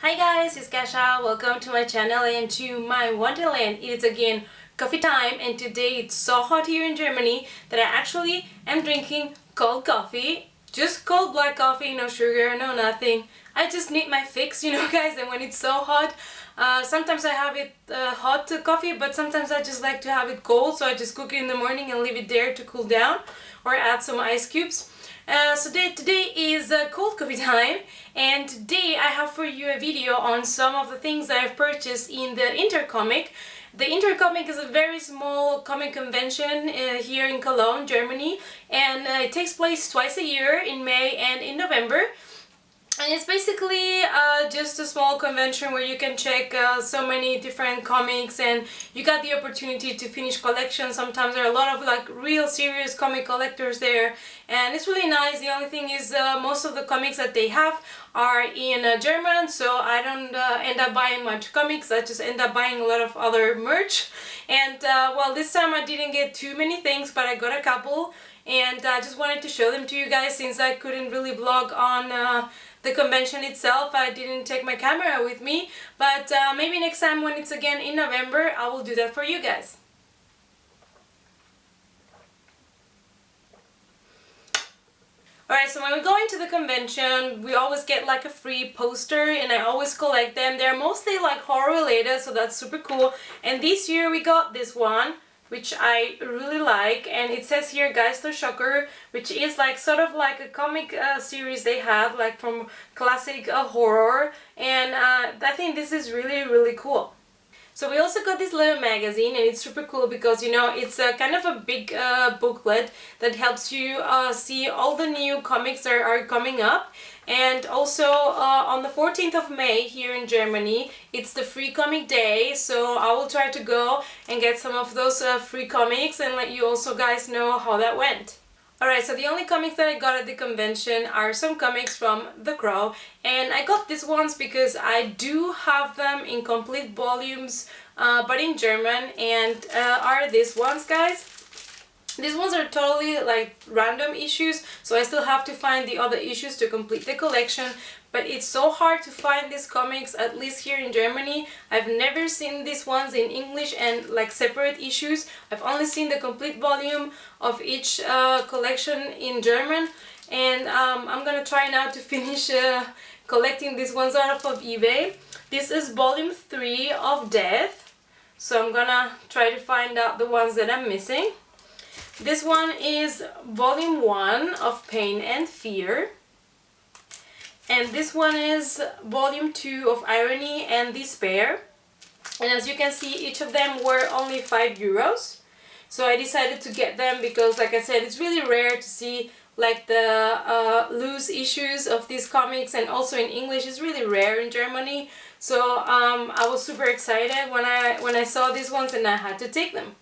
Hi guys, it's Kasha. Welcome to my channel and to my wonderland. It is again coffee time, and today it's so hot here in Germany that I actually am drinking cold coffee. Just cold black coffee, no sugar, no nothing. I just need my fix, guys, and when it's so hot, sometimes I have it hot coffee, but sometimes I just like to have it cold, so I just cook it in the morning and leave it there to cool down or add some ice cubes. So today is cold coffee time, and today I have for you a video on some of the things that I've purchased in the InterComic. The InterComic is a very small comic convention here in Cologne, Germany, and it takes place twice a year, in May and in November. And it's basically just a small convention where you can check so many different comics, and you got the opportunity to finish collections. Sometimes there are a lot of like real serious comic collectors there, and it's really nice. The only thing is most of the comics that they have are in German, so I don't end up buying much comics. I just end up buying a lot of other merch. And well, this time I didn't get too many things, but I got a couple, and I just wanted to show them to you guys since I couldn't really vlog on the convention itself. I didn't take my camera with me, but maybe next time when it's again in November, I will do that for you guys. Alright, so when we go into the convention, we always get like a free poster, and I always collect them. They're mostly like horror related, so that's super cool. And this year we got this one, which I really like, and it says here Geister Shocker, which is like sort of like a comic series they have, like from classic horror, and I think this is really cool. So we also got this little magazine, and it's super cool because it's kind of a big booklet that helps you see all the new comics that are coming up. And also on the 14th of May here in Germany, it's the free comic day, so I will try to go and get some of those free comics and let you also guys know how that went. Alright, so the only comics that I got at the convention are some comics from The Crow, and I got these ones because I do have them in complete volumes, but in German, and are these ones, guys. These ones are totally like random issues, so I still have to find the other issues to complete the collection, but it's so hard to find these comics, at least here in Germany. I've never seen these ones in English and like separate issues. I've only seen the complete volume of each collection in German, and I'm gonna try now to finish collecting these ones out of eBay. This is volume 3 of Death, so I'm gonna try to find out the ones that I'm missing. This one is volume 1 of Pain and Fear. And this one is volume 2 of Irony and Despair. And as you can see, each of them were only €5. So I decided to get them because, like I said, it's really rare to see like the loose issues of these comics, and also in English it's really rare in Germany. So I was super excited when I saw these ones, and I had to take them.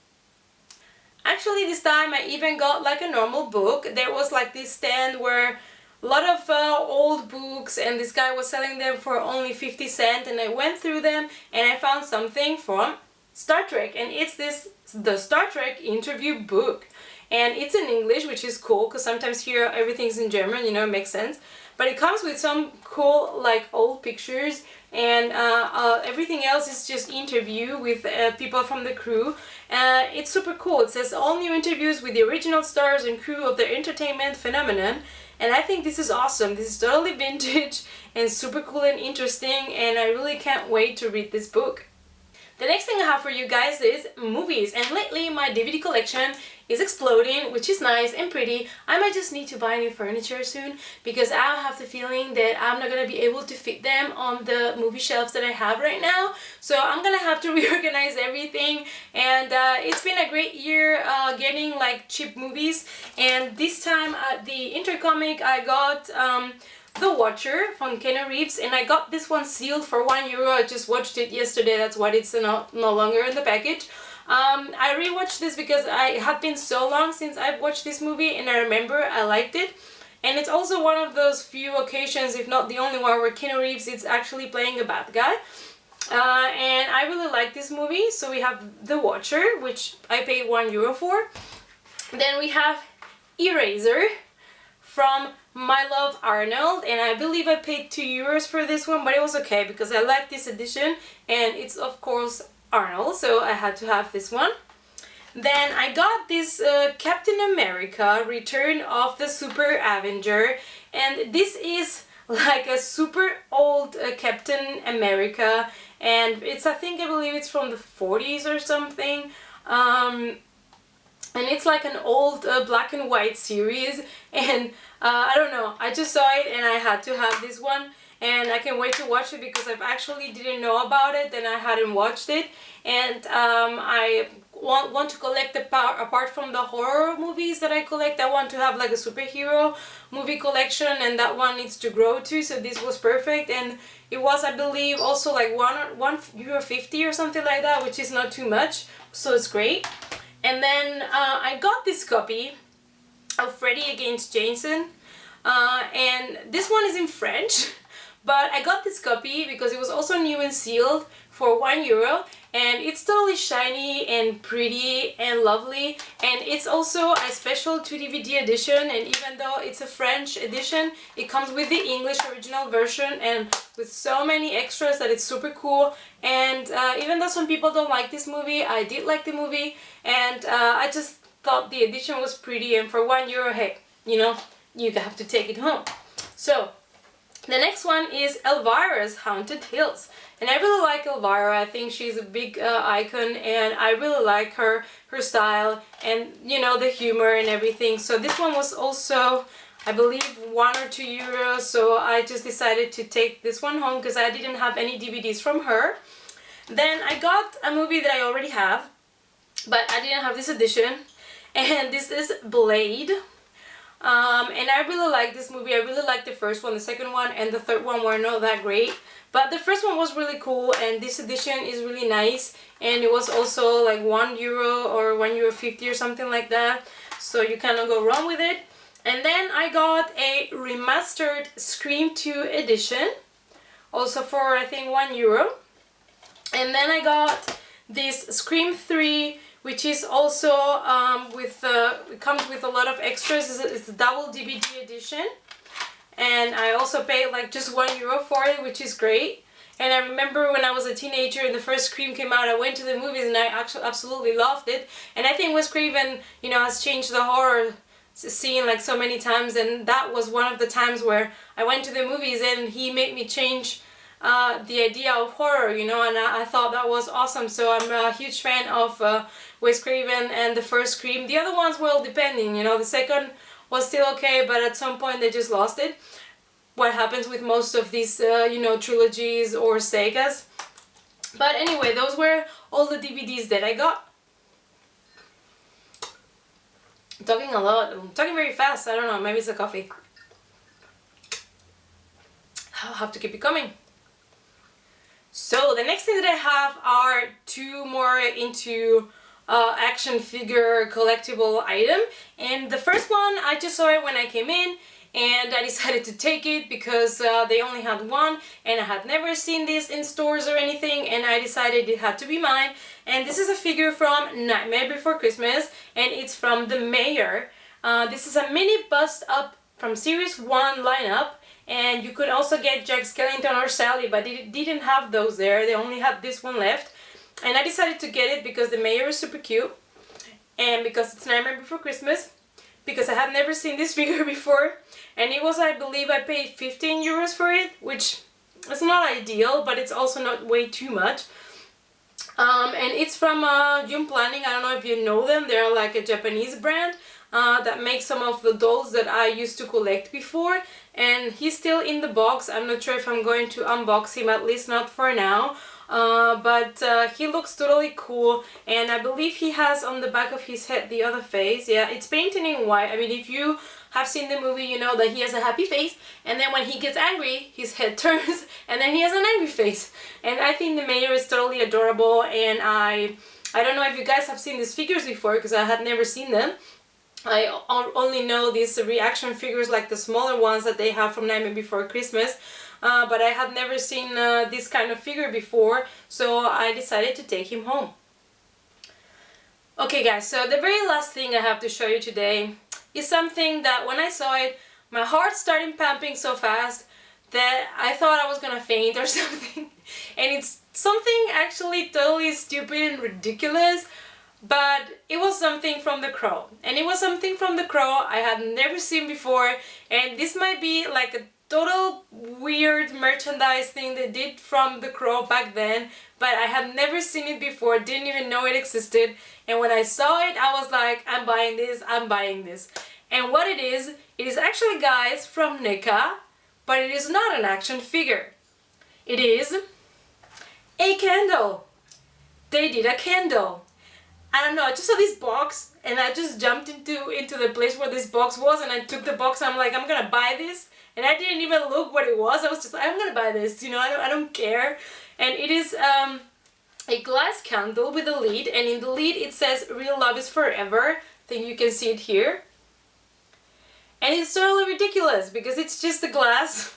Actually, this time I even got like a normal book. There was like this stand where a lot of old books, and this guy was selling them for only 50 cents, and I went through them and I found something from Star Trek, and it's the Star Trek interview book, and it's in English, which is cool because sometimes here everything's in German, it makes sense, but it comes with some cool like old pictures, and everything else is just interview with people from the crew. It's super cool. It says all new interviews with the original stars and crew of the entertainment phenomenon, and I think this is awesome. This is totally vintage and super cool and interesting, and I really can't wait to read this book. The next thing I have for you guys is movies, and lately my DVD collection is exploding, which is nice and pretty. I might just need to buy new furniture soon because I have the feeling that I'm not gonna be able to fit them on the movie shelves that I have right now. So I'm gonna have to reorganize everything, and it's been a great year getting like cheap movies. And this time at the InterComic I got The Watcher from Keanu Reeves, and I got this one sealed for €1. I just watched it yesterday, that's why it's no longer in the package. I rewatched this because it had been so long since I've watched this movie, and I remember I liked it. And it's also one of those few occasions, if not the only one, where Keanu Reeves is actually playing a bad guy. And I really like this movie. So we have The Watcher, which I paid €1 for. Then we have Eraser from My Love Arnold, and I believe I paid €2 for this one, but it was okay because I like this edition and it's of course Arnold, so I had to have this one. Then I got this Captain America Return of the Super Avenger, and this is like a super old Captain America, and it's, I believe it's from the 40s or something. And it's like an old black and white series, and I don't know, I just saw it and I had to have this one, and I can't wait to watch it because I actually didn't know about it and I hadn't watched it, and I want to collect apart from the horror movies that I collect, I want to have like a superhero movie collection, and that one needs to grow too, so this was perfect. And it was, I believe, also like €1.50 or something like that, which is not too much, so it's great. And then I got this copy of Freddy Against Jason, and this one is in French, but I got this copy because it was also new and sealed for €1, and it's totally shiny and pretty and lovely, and it's also a special 2 DVD edition, and even though it's a French edition, it comes with the English original version and with so many extras that it's super cool. And even though some people don't like this movie, I did like the movie, and I just thought the edition was pretty, and for €1, hey, you know, you have to take it home. So the next one is Elvira's Haunted Hills, and I really like Elvira. I think she's a big icon, and I really like her style, and you know, the humor and everything. So this one was also, I believe, €1 or €2, so I just decided to take this one home because I didn't have any DVDs from her. Then I got a movie that I already have, but I didn't have this edition, and this is Blade. And I really like this movie. I really like the first one, the second one, and the third one were not that great. But the first one was really cool, and this edition is really nice. And it was also like €1 or €1.50 or something like that. So you cannot go wrong with it. And then I got a remastered Scream 2 edition, also for I think €1. And then I got this Scream 3, which is also it comes with a lot of extras. It's a double DVD edition, and I also paid like just €1 for it, which is great. And I remember when I was a teenager and the first Scream came out, I went to the movies and I actually absolutely loved it. And I think Wes Craven, you know, has changed the horror scene like so many times, and that was one of the times where I went to the movies and he made me change the idea of horror, you know, and I thought that was awesome. So I'm a huge fan of Wes Craven and the first Scream. The other ones were depending, you know, the second was still okay, but at some point they just lost it. What happens with most of these, you know, trilogies or sagas. But anyway, those were all the DVDs that I got. I'm talking a lot. I'm talking very fast. I don't know, maybe it's the coffee. I'll have to keep it coming. So the next thing that I have are two more into action figure collectible item, and the first one I just saw it when I came in, and I decided to take it because they only had one, and I had never seen this in stores or anything, and I decided it had to be mine. And this is a figure from Nightmare Before Christmas, and it's from the Mayor. This is a mini bust up from Series 1 lineup. And you could also get Jack Skellington or Sally, but they didn't have those there. They only had this one left. And I decided to get it because the Mayor is super cute, and because it's Nightmare Before Christmas, because I had never seen this figure before. And it was, I believe I paid €15 for it, which is not ideal, but it's also not way too much. And it's from June Planning. I don't know if you know them. They're like a Japanese brand that makes some of the dolls that I used to collect before. And he's still in the box. I'm not sure if I'm going to unbox him, at least not for now. But he looks totally cool, and I believe he has on the back of his head the other face. Yeah, it's painted in white. I mean, if you have seen the movie, you know that he has a happy face, and then when he gets angry, his head turns, and then he has an angry face. And I think the Mayor is totally adorable, and I don't know if you guys have seen these figures before, because I had never seen them. I only know these reaction figures, like the smaller ones that they have from Nightmare Before Christmas, but I had never seen this kind of figure before, so I decided to take him home. Okay guys, so the very last thing I have to show you today is something that when I saw it, my heart started pumping so fast that I thought I was gonna faint or something. And it's something actually totally stupid and ridiculous, but it was something from The Crow. And it was something from The Crow I had never seen before, and this might be like a total weird merchandise thing they did from The Crow back then, but I had never seen it before, didn't even know it existed, and when I saw it I was like, I'm buying this, I'm buying this. And what it is actually, guys, from NECA, but it is not an action figure. It is a candle. They did a candle. I don't know, I just saw this box and I just jumped into the place where this box was, and I took the box and I'm like, I'm gonna buy this. And I didn't even look what it was. I was just like, I'm gonna buy this, you know, I don't care. And it is a glass candle with a lid, and in the lid it says "Real Love is Forever." I think you can see it here. And it's totally ridiculous because it's just a glass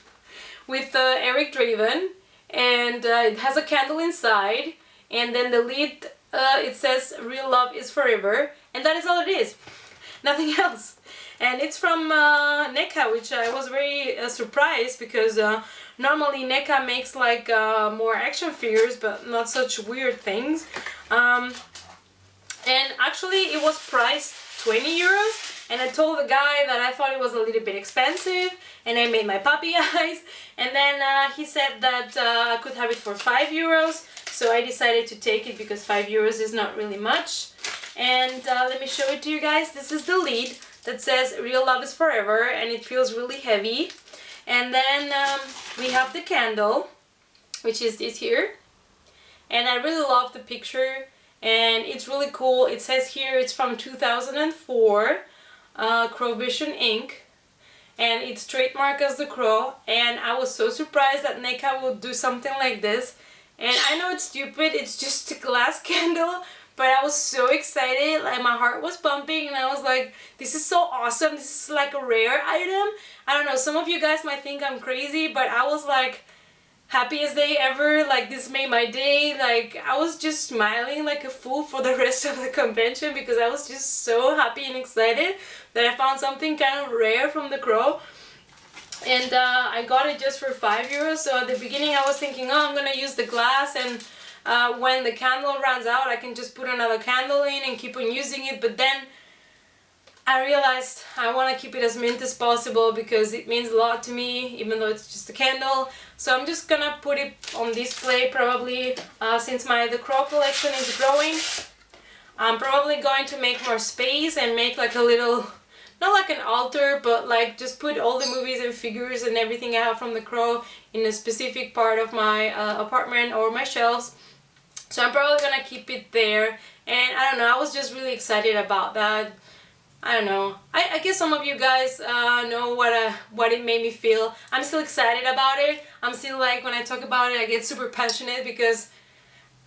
with Eric Draven, and it has a candle inside, and then the lid, it says "Real Love is Forever," and that is all it is. Nothing else. And it's from NECA, which I was very surprised because normally NECA makes like more action figures, but not such weird things. And actually it was priced 20 euros. And I told the guy that I thought it was a little bit expensive, and I made my puppy eyes, and then he said that I could have it for 5 euros, so I decided to take it because 5 euros is not really much. And let me show it to you guys. This is the lid that says "Real Love is Forever," and it feels really heavy. And then we have the candle, which is this here, and I really love the picture, and it's really cool. It says here it's from 2004. Crow Vision Inc. and it's trademarked as The Crow, and I was so surprised that NECA would do something like this. And I know it's stupid, it's just a glass candle, but I was so excited, like my heart was pumping, and I was like, this is so awesome, this is like a rare item. I don't know, some of you guys might think I'm crazy, but I was like, happiest day ever, like this made my day. Like I was just smiling like a fool for the rest of the convention because I was just so happy and excited that I found something kind of rare from The Crow. And I got it just for 5 euros. So at the beginning I was thinking, oh, I'm gonna use the glass, and when the candle runs out I can just put another candle in and keep on using it. But then I realized I want to keep it as mint as possible because it means a lot to me, even though it's just a candle. So I'm just gonna put it on display probably, since The Crow collection is growing. I'm probably going to make more space and make like a little, not like an altar, but like just put all the movies and figures and everything I have from The Crow in a specific part of my apartment or my shelves. So I'm probably gonna keep it there, and I don't know, I was just really excited about that. I don't know. I guess some of you guys know what it made me feel. I'm still excited about it. I'm still like, when I talk about it I get super passionate because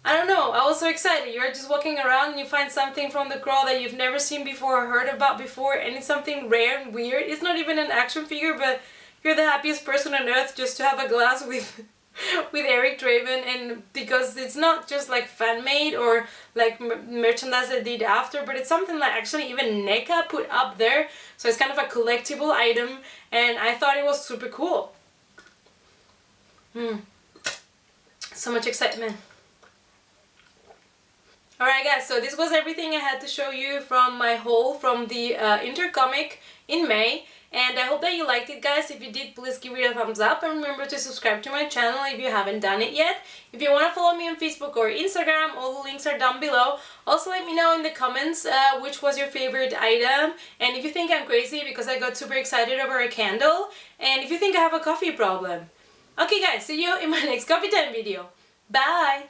I don't know, I was so excited. You're just walking around and you find something from The Crow that you've never seen before or heard about before, and it's something rare and weird. It's not even an action figure, but you're the happiest person on earth just to have a glass with Eric Draven. And because it's not just like fan made or like merchandise they did after, but it's something that actually even NECA put up there, so it's kind of a collectible item, and I thought it was super cool. So much excitement. Alright guys, so this was everything I had to show you from my haul from the InterComic in May. And I hope that you liked it, guys. If you did, please give it a thumbs up, and remember to subscribe to my channel if you haven't done it yet. If you want to follow me on Facebook or Instagram, all the links are down below. Also let me know in the comments which was your favorite item, and if you think I'm crazy because I got super excited over a candle, and if you think I have a coffee problem. Okay guys, see you in my next coffee time video. Bye!